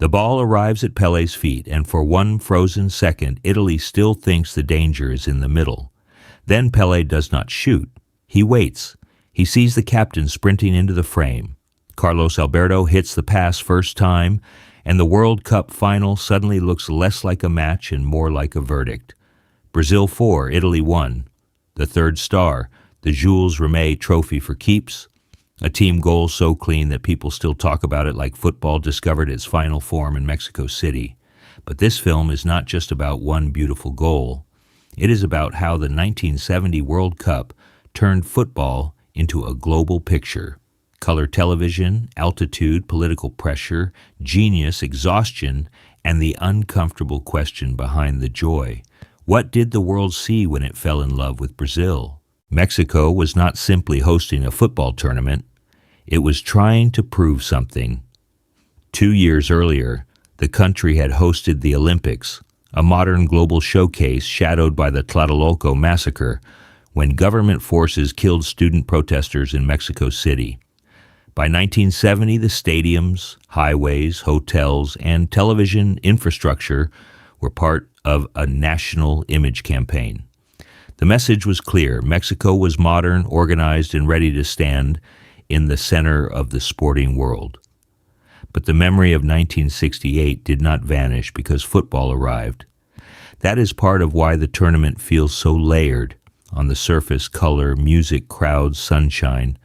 The ball arrives at Pele's feet, and for one frozen second, Italy still thinks the danger is in the middle. Then Pele does not shoot. He waits. He sees the captain sprinting into the frame. Carlos Alberto hits the pass first time, and the World Cup final suddenly looks less like a match and more like a verdict. Brazil 4, Italy 1. The third star, the Jules Rimet Trophy for keeps. A team goal so clean that people still talk about it like football discovered its final form in Mexico City. But this film is not just about one beautiful goal. It is about how the 1970 World Cup turned football into a global picture. Color television, altitude, political pressure, genius, exhaustion, and the uncomfortable question behind the joy. What did the world see when it fell in love with Brazil? Mexico was not simply hosting a football tournament. It was trying to prove something. 2 years earlier, the country had hosted the Olympics, a modern global showcase shadowed by the Tlatelolco massacre, when government forces killed student protesters in Mexico City. By 1970, the stadiums, highways, hotels, and television infrastructure were part of a national image campaign. The message was clear. Mexico was modern, organized, and ready to stand in the center of the sporting world. But the memory of 1968 did not vanish because football arrived. That is part of why the tournament feels so layered. On the surface, color, music, crowds, sunshine.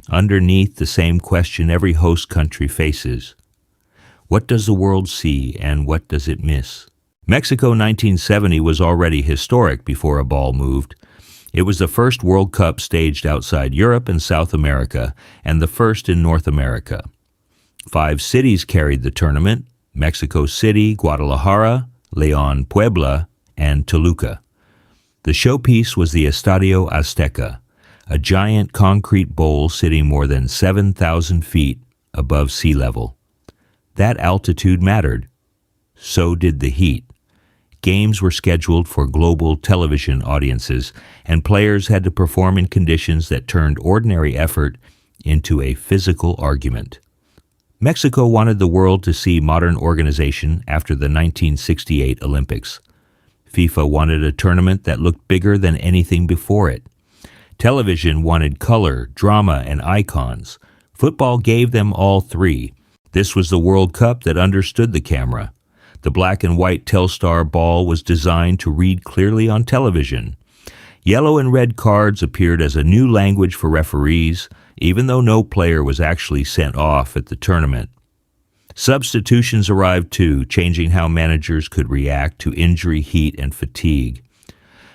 Underneath, the same question every host country faces. What does the world see, and what does it miss? Mexico 1970 was already historic before a ball moved. It was the first World Cup staged outside Europe and South America, and the first in North America. 5 cities carried the tournament: Mexico City, Guadalajara, León, Puebla, and Toluca. The showpiece was the Estadio Azteca, a giant concrete bowl sitting more than 7,000 feet above sea level. That altitude mattered. So did the heat. Games were scheduled for global television audiences, and players had to perform in conditions that turned ordinary effort into a physical argument. Mexico wanted the world to see modern organization after the 1968 Olympics. FIFA wanted a tournament that looked bigger than anything before it. Television wanted color, drama, and icons. Football gave them all three. This was the World Cup that understood the camera. The black and white Telstar ball was designed to read clearly on television. Yellow and red cards appeared as a new language for referees, even though no player was actually sent off at the tournament. Substitutions arrived too, changing how managers could react to injury, heat, and fatigue.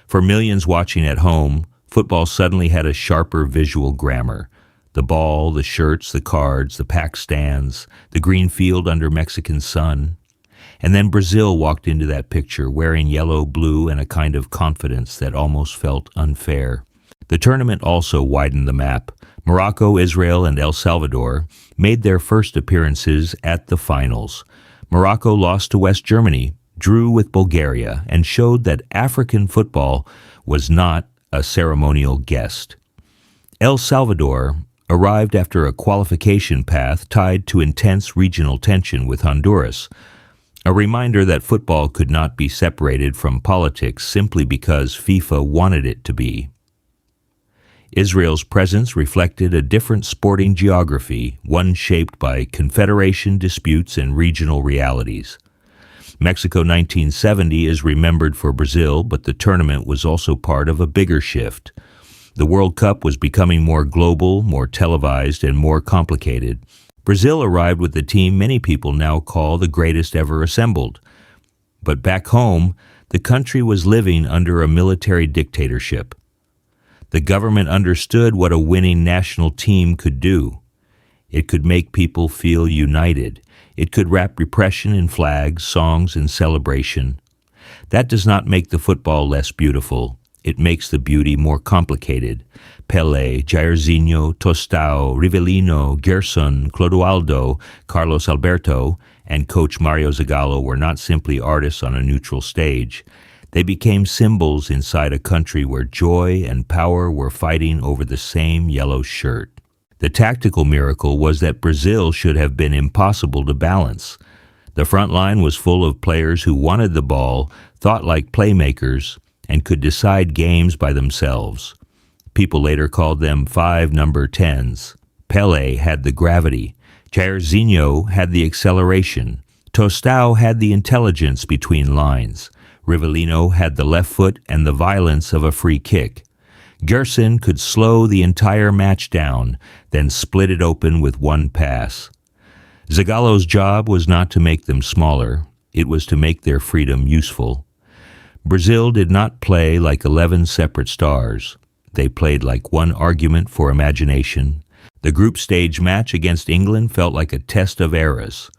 For millions watching at home, football suddenly had a sharper visual grammar. The ball, the shirts, the cards, the packed stands, the green field under Mexican sun. And then Brazil walked into that picture wearing yellow, blue, and a kind of confidence that almost felt unfair. The tournament also widened the map. Morocco, Israel, and El Salvador made their first appearances at the finals. Morocco lost to West Germany, drew with Bulgaria, and showed that African football was not a ceremonial guest. El Salvador arrived after a qualification path tied to intense regional tension with Honduras, a reminder that football could not be separated from politics simply because FIFA wanted it to be. Israel's presence reflected a different sporting geography, one shaped by confederation disputes and regional realities. Mexico 1970 is remembered for Brazil, but the tournament was also part of a bigger shift. The World Cup was becoming more global, more televised, and more complicated. Brazil arrived with the team many people now call the greatest ever assembled. But back home, the country was living under a military dictatorship. The government understood what a winning national team could do. It could make people feel united. It could wrap repression in flags, songs, and celebration. That does not make the football less beautiful. It makes the beauty more complicated. Pele, Jairzinho, Tostao, Rivellino, Gerson, Clodoaldo, Carlos Alberto, and coach Mario Zagallo were not simply artists on a neutral stage. They became symbols inside a country where joy and power were fighting over the same yellow shirt. The tactical miracle was that Brazil should have been impossible to balance. The front line was full of players who wanted the ball, thought like playmakers, and could decide games by themselves. People later called them 5 number 10s. Pele had the gravity. Jairzinho had the acceleration. Tostao had the intelligence between lines. Rivellino had the left foot and the violence of a free kick. Gerson could slow the entire match down, then split it open with one pass. Zagallo's job was not to make them smaller. It was to make their freedom useful. Brazil did not play like 11 separate stars. They played like one argument for imagination. The group stage match against England felt like a test of eras.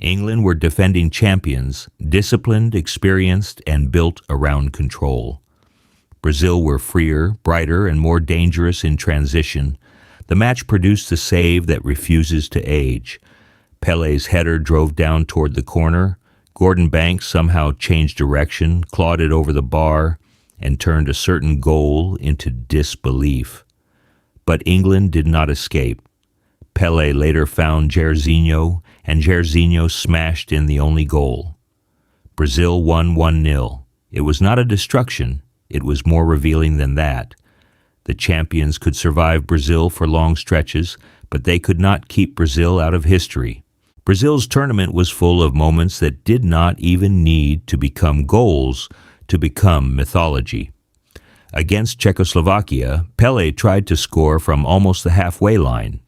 England were defending champions, disciplined, experienced, and built around control. Brazil were freer, brighter, and more dangerous in transition. The match produced the save that refuses to age. Pele's header drove down toward the corner. Gordon Banks somehow changed direction, clawed it over the bar, and turned a certain goal into disbelief. But England did not escape. Pele later found Jairzinho, and Jairzinho smashed in the only goal. Brazil won 1-0. It was not a destruction. It was more revealing than that. The champions could survive Brazil for long stretches, but they could not keep Brazil out of history. Brazil's tournament was full of moments that did not even need to become goals to become mythology. Against Czechoslovakia, Pele tried to score from almost the halfway line.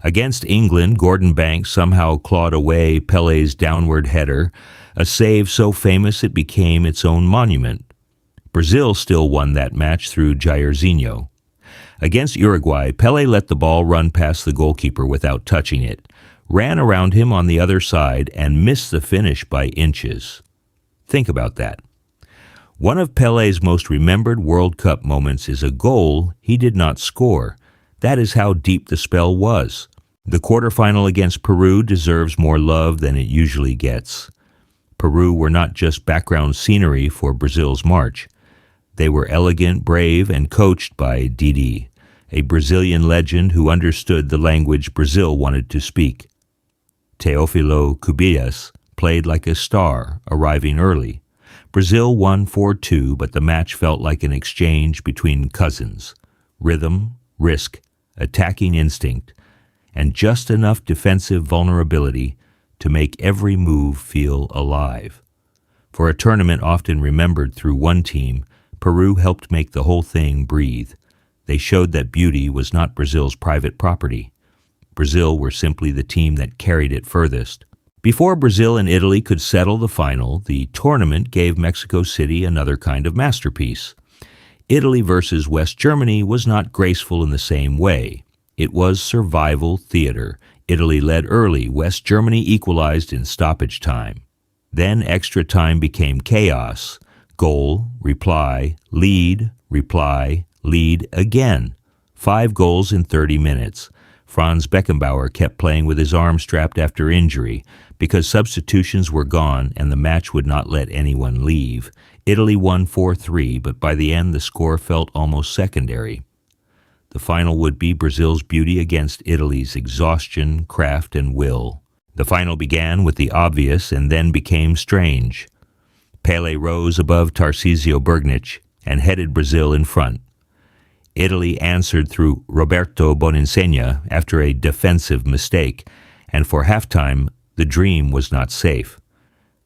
Against England, Gordon Banks somehow clawed away Pele's downward header, a save so famous it became its own monument. Brazil still won that match through Jairzinho. Against Uruguay, Pele let the ball run past the goalkeeper without touching it, ran around him on the other side, and missed the finish by inches. Think about that. One of Pele's most remembered World Cup moments is a goal he did not score. That is how deep the spell was. The quarterfinal against Peru deserves more love than it usually gets. Peru were not just background scenery for Brazil's march. They were elegant, brave, and coached by Didi, a Brazilian legend who understood the language Brazil wanted to speak. Teófilo Cubillas played like a star, arriving early. Brazil won 4-2, but the match felt like an exchange between cousins. Rhythm, risk, attacking instinct, and just enough defensive vulnerability to make every move feel alive. For a tournament often remembered through one team, Peru helped make the whole thing breathe. They showed that beauty was not Brazil's private property. Brazil were simply the team that carried it furthest. Before Brazil and Italy could settle the final, the tournament gave Mexico City another kind of masterpiece. Italy versus West Germany was not graceful in the same way. It was survival theater. Italy led early. West Germany equalized in stoppage time. Then extra time became chaos. Goal, reply, lead again. 5 goals in 30 minutes. Franz Beckenbauer kept playing with his arm strapped after injury because substitutions were gone and the match would not let anyone leave. Italy won 4-3, but by the end the score felt almost secondary. The final would be Brazil's beauty against Italy's exhaustion, craft, and will. The final began with the obvious and then became strange. Pele rose above Tarcísio Bergnic and headed Brazil in front. Italy answered through Roberto Boninsegna after a defensive mistake, and for halftime, the dream was not safe.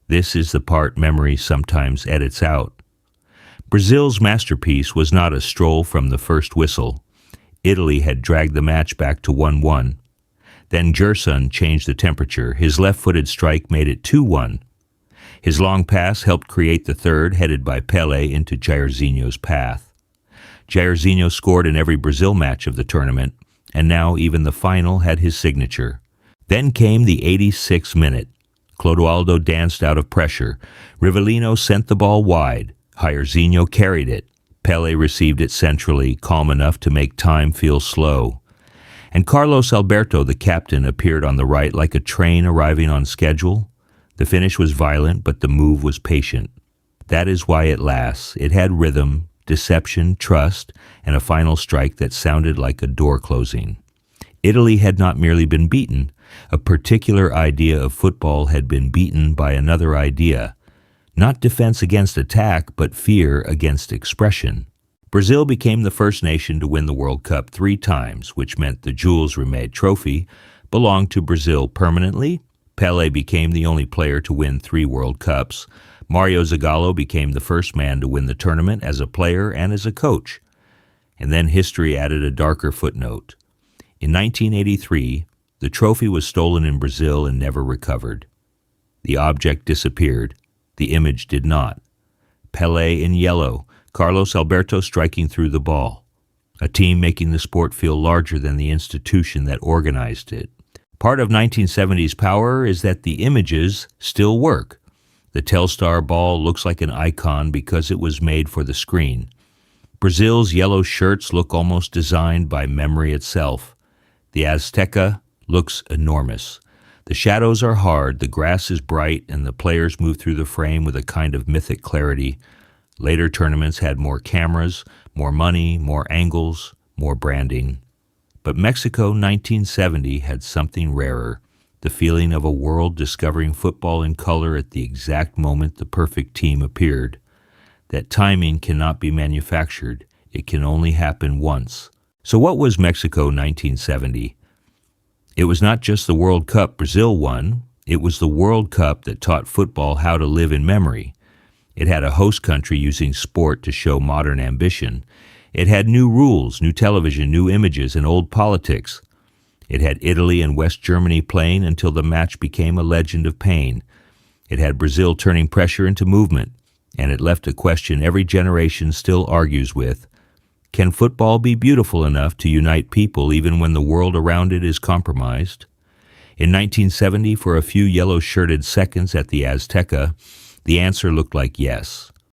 This is the part memory sometimes edits out. Brazil's masterpiece was not a stroll from the first whistle. Italy had dragged the match back to 1-1. Then Gerson changed the temperature. His left-footed strike made it 2-1. His long pass helped create the third, headed by Pele into Jairzinho's path. Jairzinho scored in every Brazil match of the tournament, and now even the final had his signature. Then came the 86th minute. Clodoaldo danced out of pressure. Rivellino sent the ball wide. Jairzinho carried it. Pele received it centrally, calm enough to make time feel slow. And Carlos Alberto, the captain, appeared on the right like a train arriving on schedule. The finish was violent, but the move was patient. That is why it lasts. It had rhythm, deception, trust, and a final strike that sounded like a door closing. Italy had not merely been beaten, A particular idea of football had been beaten by another idea, not defense against attack, but fear against expression. Brazil became the first nation to win the World Cup 3 times, which meant the Jules Rimet trophy belonged to Brazil permanently. Pele became the only player to win 3 World Cups. Mario Zagallo became the first man to win the tournament as a player and as a coach. And then history added a darker footnote. In 1983, the trophy was stolen in Brazil and never recovered. The object disappeared. The image did not. Pele in yellow, Carlos Alberto striking through the ball. A team making the sport feel larger than the institution that organized it. Part of 1970's power is that the images still work. The Telstar ball looks like an icon because it was made for the screen. Brazil's yellow shirts look almost designed by memory itself. The Azteca looks enormous. The shadows are hard, the grass is bright, and the players move through the frame with a kind of mythic clarity. Later tournaments had more cameras, more money, more angles, more branding. But Mexico 1970 had something rarer, the feeling of a world discovering football in color at the exact moment the perfect team appeared. That timing cannot be manufactured. It can only happen once. So what was Mexico 1970? It was not just the World Cup Brazil won. It was the World Cup that taught football how to live in memory. It had a host country using sport to show modern ambition. It had new rules, new television, new images, and old politics. It had Italy and West Germany playing until the match became a legend of pain. It had Brazil turning pressure into movement, and it left a question every generation still argues with. Can football be beautiful enough to unite people even when the world around it is compromised? In 1970, for a few yellow-shirted seconds at the Azteca, the answer looked like yes.